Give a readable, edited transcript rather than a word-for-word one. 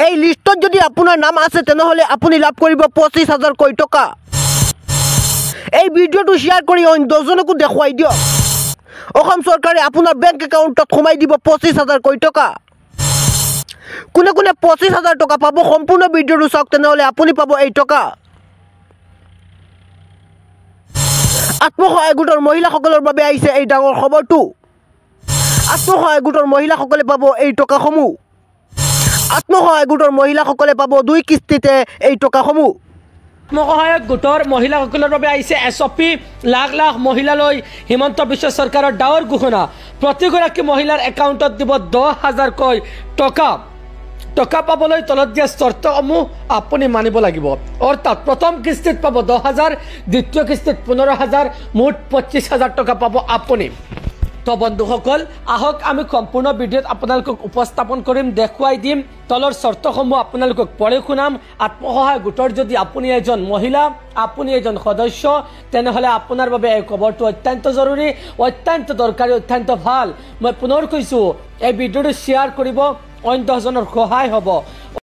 এই লিষ্টত যদি আপোনাৰ নাম আছে তেনেহ'লে আপুনি লাভ কৰিব 25,000 কোটি টকা। এই ভিডিঅ'টো শ্বেয়াৰ কৰি অইন 10জনকো দেখুৱাই দিয়ক। অসম চৰকাৰে আপোনাৰ বেংক একাউণ্টত সোমাই দিব 25,000 কোটি টকা। কোনে কোনে 25,000 টকা পাব সম্পূৰ্ণ ভিডিঅ'টো চাওক, তেনেহ'লে আপুনি পাব এই টকা। আত্মসহায়ক গোটৰ মহিলাসকলৰ বাবে আহিছে এই ডাঙৰ খবৰটো। আত্মসহায়ক গোটৰ মহিলাসকলে পাব এই টকাসমূহ। আত্মসহায়ক গোটৰ মহিলাসকলে পাব 2 কিস্তিতে এই টকাসমূহ। আত্মসহায়ক গোটৰ মহিলাসকলৰ বাবে আহিছে এছঅপি। লাখ লাখ মহিলালৈ হিমন্ত বিশ্ব চৰকাৰৰ ডাঙৰ ঘোষণা। প্ৰতিগৰাকী মহিলাৰ একাউণ্টত দিব 10,000কৈ টকা। টকা পাবলৈ তলত দিয়া চৰ্তসমূহ আপুনি মানিব লাগিব। অৰ্থাৎ প্ৰথম কিস্তিত পাব 10,000, দ্বিতীয় কিস্তিত 15,000, মুঠ 25,000 টকা পাব আপুনি। তো বন্ধুসকল, আহক আমি সম্পূৰ্ণ ভিডিঅ'ত আপোনালোকক উপস্থাপন কৰিম, দেখুৱাই দিম। তলৰ চৰ্তসমূহ আপোনালোকক পঢ়ি শুনাম। আত্মসহায়ক গোটৰ যদি আপুনি এজন মহিলা, আপুনি এজন সদস্য, তেনেহ'লে আপোনাৰ বাবে এই খবৰটো অত্যন্ত জৰুৰী, অত্যন্ত দৰকাৰী, অত্যন্ত ভাল। মই পুনৰ কৈছোঁ, এই ভিডিঅ'টো শ্বেয়াৰ কৰিব, অইন 10জনৰ সহায় হ'ব।